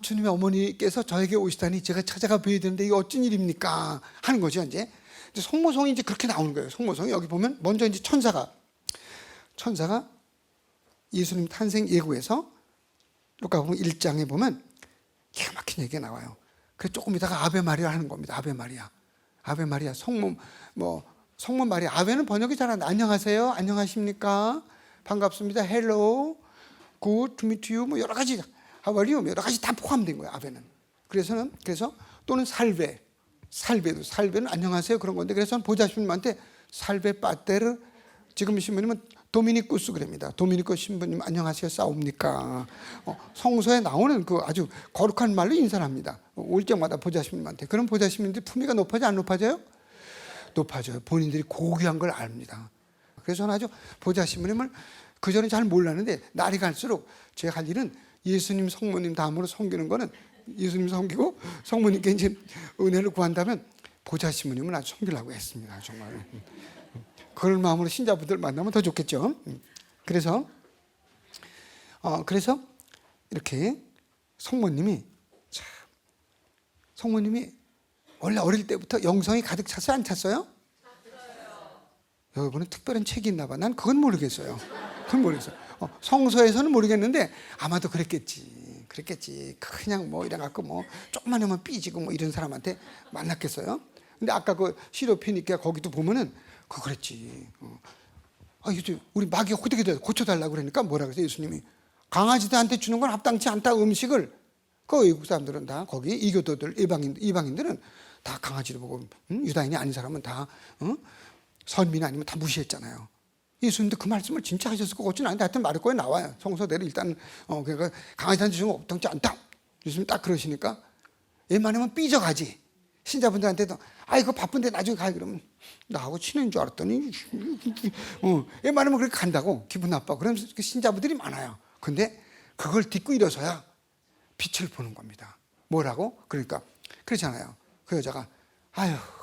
주님의 어머니께서 저에게 오시다니 제가 찾아가 뵈야 되는데 이게 어쩐 일입니까? 하는 거죠. 이제 성모성이 이제 그렇게 나오는 거예요. 성모성이 여기 보면 먼저 이제 천사가 예수님 탄생 예고에서 루카복음 1장에 보면 기가 막힌 얘기가 나와요. 그래서 조금 이따가 아베 마리아 하는 겁니다. 아베 마리아 성모 마리아. 아베는 번역이 잘 안 돼. 안녕하세요. 안녕하십니까? 반갑습니다. 헬로, 굿 투 미트 유 뭐 여러 가지 how are you 여러 가지 다 포함된 거예요. 아베는. 그래서 또는 살베는 안녕하세요 그런 건데 그래서 보좌 신부님한테 살베 빠테르 지금 신부님은 도미니쿠스 그럽니다. 도미니쿠스 신부님 안녕하세요 싸웁니까? 성서에 나오는 그 아주 거룩한 말로 인사를 합니다. 올 때마다 보좌 신부님한테. 그럼 보좌 신부님들 품위가 높아져 안 높아져요? 높아져요. 본인들이 고귀한 걸 압니다. 그래서 저는 아주 보좌 신부님을 그전에 잘 몰랐는데 날이 갈수록 제가 할 일은 예수님 성모님 다음으로 섬기는 거는 예수님 섬기고 성모님께 이제 은혜를 구한다면 보좌 신부님은 아주 섬기려고 했습니다. 정말 그런 마음으로 신자분들 만나면 더 좋겠죠. 그래서 이렇게 성모님이 원래 어릴 때부터 영성이 가득 찼어요? 안 찼어요? 여러분은 특별한 책이 있나 봐. 난 그건 모르겠어요. 성서에서는 모르겠는데 아마도 그랬겠지. 그냥 뭐 이래갖고 뭐 조금만 하면 삐지고 뭐 이런 사람한테 만났겠어요. 근데 아까 그 시로피니까 거기도 보면은 그랬지. 이제 우리 마귀가 어떻게 고쳐달라고 그러니까 뭐라 그랬어요? 예수님이 강아지들한테 주는 건 합당치 않다. 음식을 그 외국 사람들은 다 거기 이교도들 이방인들은 다 강아지를 보고 유다인이 아닌 사람은 다 선민 아니면 다 무시했잖아요. 예수님도 그 말씀을 진짜 하셨을 것 같지는 않은데 하여튼 마르코에 나와요. 성서대로 일단 그러니까 강하지 좀 없당치 않다. 예수님 딱 그러시니까 웬만하면 삐져가지. 신자분들한테도 이거 바쁜데 나중에 가. 그러면 나하고 친해인 줄 알았더니 웬만하면 그렇게 간다고 기분 나빠. 그러면서 신자분들이 많아요. 근데 그걸 딛고 일어서야 빛을 보는 겁니다. 뭐라고? 그러니까 그렇잖아요. 그 여자가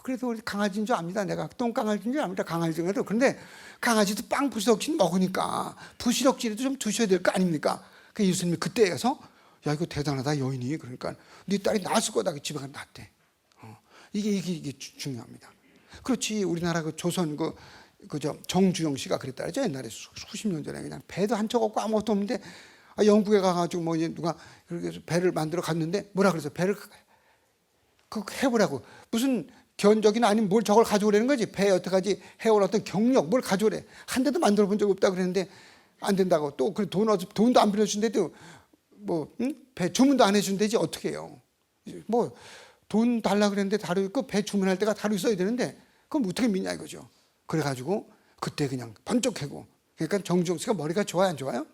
그래도 우리 강아지인 줄 압니다. 내가 똥강아지인 줄 압니다. 강아지 중에도. 그런데 강아지도 빵 부스럭질 먹으니까 부스럭질도 좀 두셔야 될 거 아닙니까? 그 예수님이 그때 가서 야 이거 대단하다 여인이. 그러니까 네 딸이 낳았을 거다. 집에 가서 낳았대. 이게 중요합니다. 그렇지. 우리나라 그 조선 정주영 씨가 그랬다 그랬죠. 옛날에 수십 년 전에 그냥 배도 한 척 없고 아무것도 없는데 영국에 가가지고 뭐 누가 그렇게 해서 배를 만들어 갔는데 뭐라 그래서 배를 해보라고 무슨 견적이나 아니면 뭘 저걸 가져오라는 거지. 배에 어떡하지 해올 어떤 경력 뭘 가져오래. 한 대도 만들어 본 적 없다 그랬는데 안 된다고. 또 그 돈도 안 빌려준대도 배 주문도 안 해준대지 어떻게 해요. 뭐 돈 달라 그랬는데 다루 있고 배 주문할 때가 다루 있어야 되는데 그럼 어떻게 믿냐 이거죠. 그래가지고 그때 그냥 번쩍 해고. 그러니까 정주영 씨가 머리가 좋아요 안 좋아요?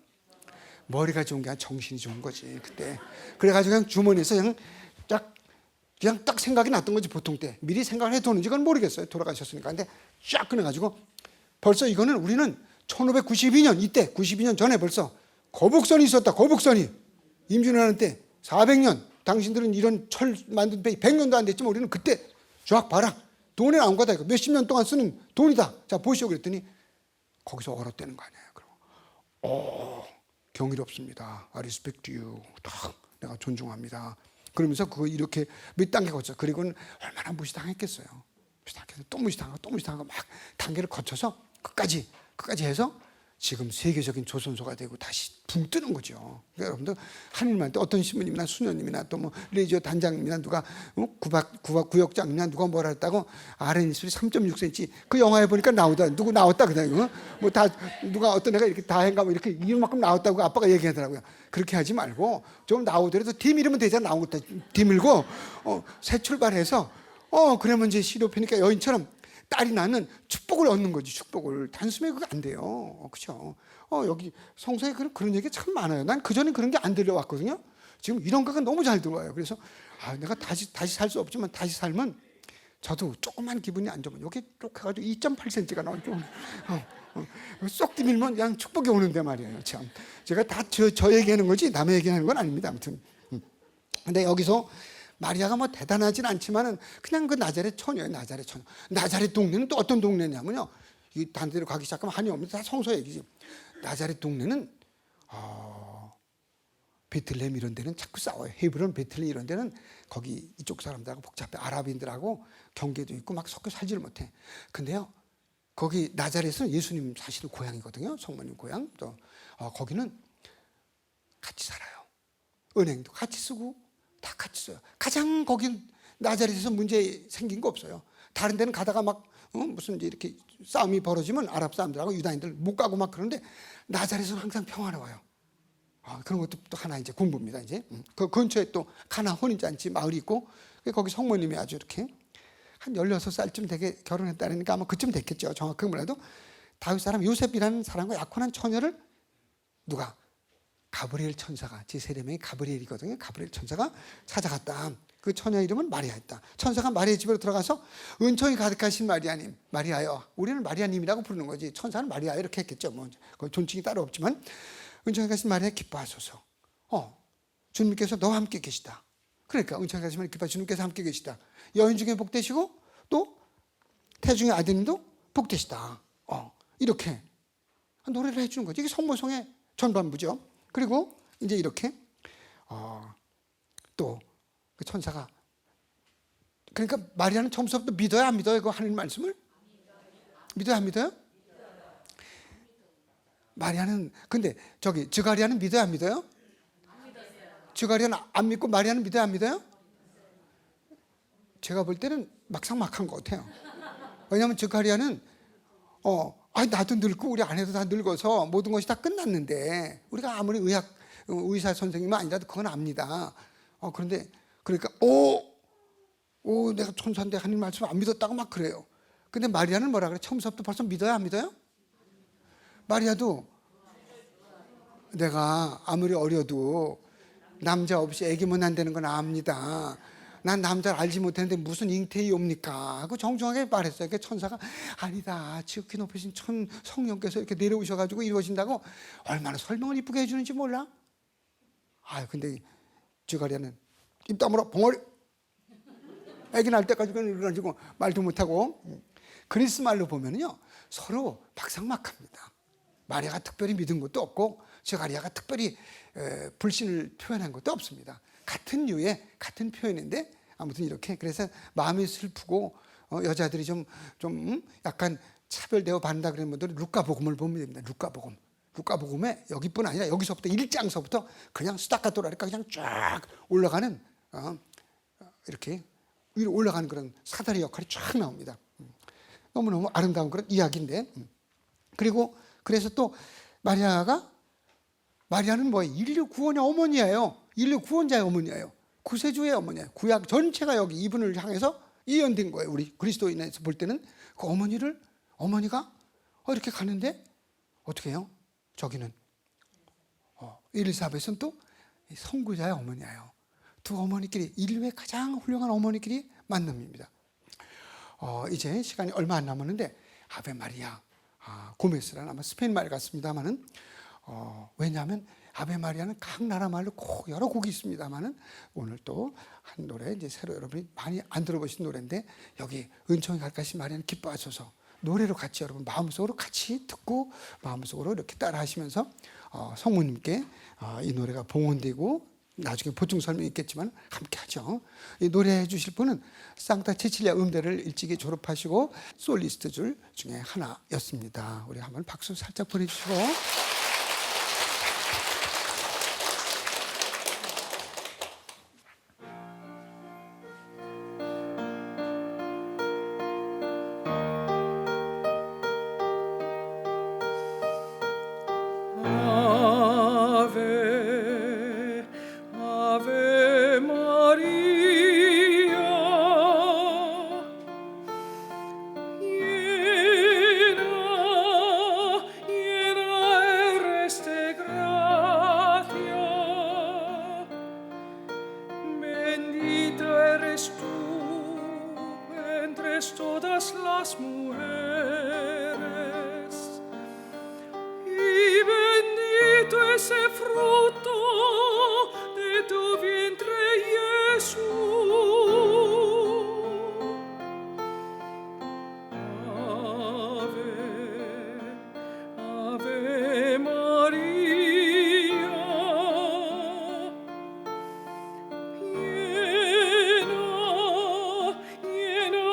머리가 좋은 게 아니라 정신이 좋은 거지 그때. 그래가지고 그냥 주머니에서 그냥 딱 생각이 났던 거지. 보통 때 미리 생각을 해두는지 그건 모르겠어요. 돌아가셨으니까. 근데 쫙 꺼내가지고 벌써 이거는 우리는 1592년 이때 92년 전에 벌써 거북선이 있었다. 거북선이 임진왜란 때 400년. 당신들은 이런 철 만든 배 100년도 안 됐지만 우리는 그때 쫙 봐라. 돈에 나온 거다. 이거 몇십 년 동안 쓰는 돈이다. 자 보시오 그랬더니 거기서 얼었대는 거 아니에요. 그리고 경이롭습니다. I respect you. 딱 내가 존중합니다. 그러면서 그거 이렇게 몇 단계 거쳐. 그리고는 얼마나 무시당했겠어요. 무시당해서 또 무시당하고 또 무시당하고 막 단계를 거쳐서 끝까지 해서 지금 세계적인 조선소가 되고 다시 붕 뜨는 거죠. 그러니까 여러분들 하느님한테 어떤 신부님이나 수녀님이나 또 뭐 레이저 단장님이나 누가 구역장이나 누가 뭐라 했다고 RN 입술이 3.6cm 그 영화에 보니까 누구 나왔다 그냥 뭐 다 누가 어떤 애가 이렇게 다행가 뭐 이렇게 이만큼 나왔다고 아빠가 얘기하더라고요. 그렇게 하지 말고 좀 나오더라도 팀 이름은 되잖아. 나온 것도 뒤밀고 새 출발해서 그러면 이제 시로페니까 여인처럼 딸이 나는 축복을 얻는 거지. 축복을 단숨에 그거 안 돼요. 그렇죠? 여기 성서에 그런 얘기 참 많아요. 난 그전에 그런 게 안 들려왔거든요. 지금 이런 거가 너무 잘 들어와요. 그래서 내가 다시 살 수 없지만 다시 살면 저도 조그만 기분이 안 좋으면 여기 쭉 해가지고 2.8cm가 나오죠. 쏙 뒤밀면 그냥 축복이 오는데 말이에요. 참 제가 다 저 얘기하는 거지 남의 얘기하는 건 아닙니다. 아무튼 근데 여기서 마리아가 뭐 대단하진 않지만은 그냥 그 나자렛 처녀예요. 나자렛 처녀. 나자렛 동네는 또 어떤 동네냐면요. 이 단대로 가기 시작하면 한이 없는데 다 성서 얘기지. 나자렛 동네는 베틀레헴 이런 데는 자꾸 싸워요. 헤브론, 베틀레헴 이런 데는 거기 이쪽 사람들하고 복잡해. 아랍인들하고 경계도 있고 막 섞여 살지를 못해. 근데요. 거기 나자렛은 예수님 사시는 고향이거든요. 성모님 고향. 또 거기는 같이 살아요. 은행도 같이 쓰고 다 같이 써요. 가장 거긴 나자렛에서 문제 생긴 거 없어요. 다른 데는 가다가 막 무슨 이제 이렇게 싸움이 벌어지면 아랍 사람들하고 유다인들 못 가고 막 그런데 나자렛은 항상 평화로워요. 그런 것도 또 하나 이제 공부입니다. 이제 그 근처에 또 가나 혼인잔치 마을이 있고 거기 성모님이 아주 이렇게 한 16살쯤 되게 결혼했다니까 아마 그쯤 됐겠죠. 정확하게 몰라도 다윗 사람 요셉이라는 사람과 약혼한 처녀를 누가 가브리엘 천사가 제 세례명이 가브리엘이거든요. 가브리엘 천사가 찾아갔다. 그 처녀 이름은 마리아였다. 천사가 마리아 집으로 들어가서 은총이 가득하신 마리아님, 마리아여. 우리는 마리아님이라고 부르는 거지. 천사는 마리아 이렇게 했겠죠. 뭐 존칭이 따로 없지만 은총이 가신 마리아 기뻐하소서. 주님께서 너와 함께 계시다. 그러니까 은총이 가신 마리아 기뻐하소서. 주님께서 함께 계시다. 여인 중에 복되시고 또 태중의 아드님도 복되시다. 이렇게 노래를 해주는 거지. 이게 성모성의 전반부죠. 그리고 이제 이렇게 또 그 천사가 그러니까 마리아는 처음부터 믿어요 안 믿어요? 그 하나님 말씀을? 믿어요 안 믿어요? 마리아는 근데 저기 드가리아는 믿어요 안 믿어요? 드가리아는 안 믿고 마리아는 믿어요 안 믿어요? 제가 볼 때는 막상막한 것 같아요. 왜냐하면 드가리아는 나도 늙고 우리 아내도 다 늙어서 모든 것이 다 끝났는데 우리가 아무리 의사 선생님은 아니라도 그건 압니다. 그런데 그러니까 내가 천사인데 하나님 말씀 안 믿었다고 막 그래요. 근데 마리아는 뭐라 그래? 처음부터 벌써 믿어요, 안 믿어요? 마리아도 내가 아무리 어려도 남자 없이 애기면 안 되는 건 압니다. 난 남자를 알지 못했는데 무슨 잉태이옵니까? 하고 정중하게 말했어요. 그 천사가 아니다, 지극히 높으신 성령께서 이렇게 내려오셔가지고 이루어진다고. 얼마나 설명을 이쁘게 해주는지 몰라? 근데 주가리아는 입 다물어 벙어리, 애기 날 때까지 그래가지고 말도 못하고. 그리스 말로 보면요 서로 막상막합니다. 마리아가 특별히 믿은 것도 없고 주가리아가 특별히 불신을 표현한 것도 없습니다. 같은 류의 같은 표현인데 아무튼 이렇게. 그래서 마음이 슬프고 여자들이 좀 약간 차별되어 받는다 그런 분들은 루카복음을 보면 됩니다. 루카복음에 여기뿐 아니라 여기서부터 1장서부터 그냥 스타카토라니까 그냥 쫙 올라가는 이렇게 위로 올라가는 그런 사다리 역할이 쫙 나옵니다. 너무너무 아름다운 그런 이야기인데. 그리고 그래서 또 마리아는 뭐예요? 인류 구원의 어머니예요. 인류 구원자의 어머니예요. 구세주의 어머니예요. 구약 전체가 여기 이분을 향해서 이연된 거예요. 우리 그리스도인에서 볼 때는 그 어머니가 이렇게 가는데 어떻게 해요? 저기는 엘리사벳은 또 선구자의 어머니예요. 두 어머니끼리, 인류의 가장 훌륭한 어머니끼리 만남입니다. 이제 시간이 얼마 안 남았는데 아베 마리아 고메스라는 아마 스페인 말 같습니다만은 왜냐하면 아베 마리아는 각 나라 말로 여러 곡이 있습니다만은 오늘 또 한 노래, 이제 새로 여러분이 많이 안 들어보신 노래인데, 여기 은총이 갈까시 마리아는 기뻐하소서 노래로 같이 여러분 마음속으로 같이 듣고 마음속으로 이렇게 따라 하시면서 성모님께 이 노래가 봉헌되고 나중에 보충 설명이 있겠지만 함께 하죠. 이 노래해 주실 분은 상타 체칠리아 음대를 일찍이 졸업하시고 솔리스트 줄 중에 하나였습니다. 우리 한번 박수 살짝 보내주시고. Todas las mujeres, y bendito es el fruto de tu vientre, Jesús. Ave María, llena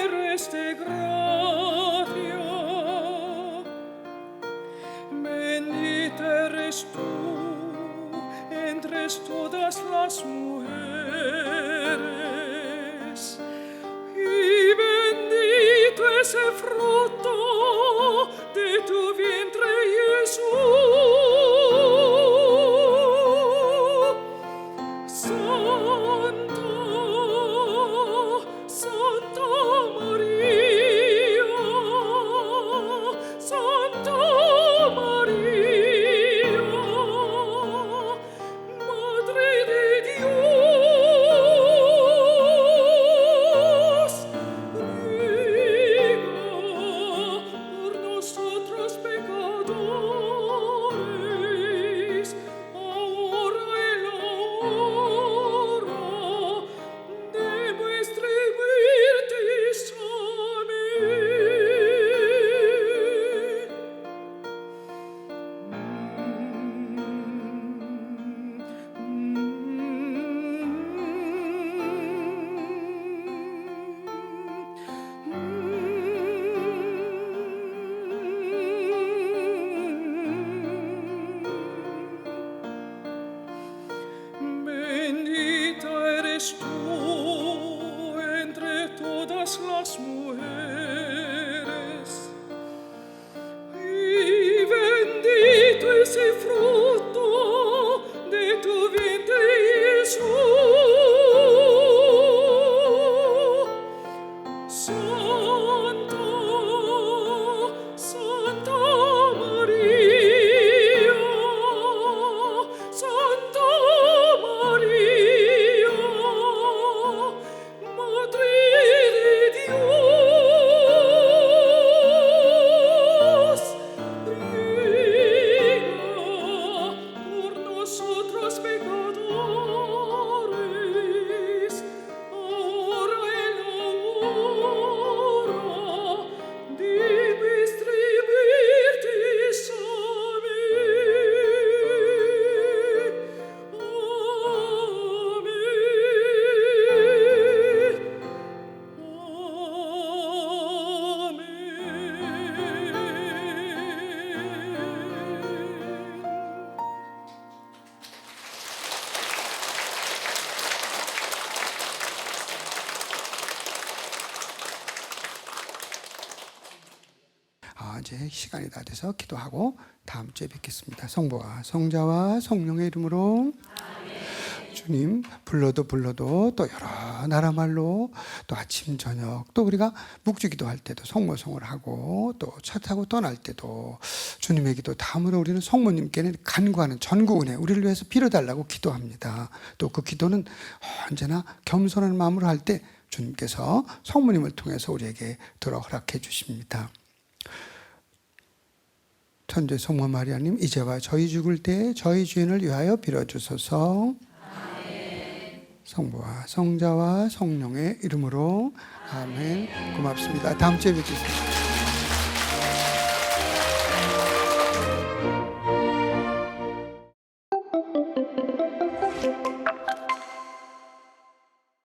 eres de gracia, bendita eres tú entre todas las mujeres, y bendito es el fruto de tu vientre, Jesús. Santa María, Madre de Dios, ruega por nosotros pecadores, ahora y en la hora de nuestra muerte. Bendita eres tú entre todas las mujeres, y bendito es el fruto de tu vientre, Jesús. Santa 이제 시간이 다 돼서 기도하고 다음 주에 뵙겠습니다. 성부와 성자와 성령의 이름으로 주님, 불러도 또 여러 나라 말로 또 아침 저녁 또 우리가 묵주기도 할 때도 성모성을 하고 또 차 타고 떠날 때도 주님의 기도 다음으로 우리는 성모님께는 간구하는 전구 은혜 우리를 위해서 빌어달라고 기도합니다. 또 그 기도는 언제나 겸손한 마음으로 할 때 주님께서 성모님을 통해서 우리에게 들어 허락해 주십니다. 천주의 성모 마리아님, 이제와 저희 죽을 때 저희 주인을 위하여 빌어주소서. 성부와 성자와 성령의 이름으로 아멘. 고맙습니다. 다음 주에 뵙겠습니다.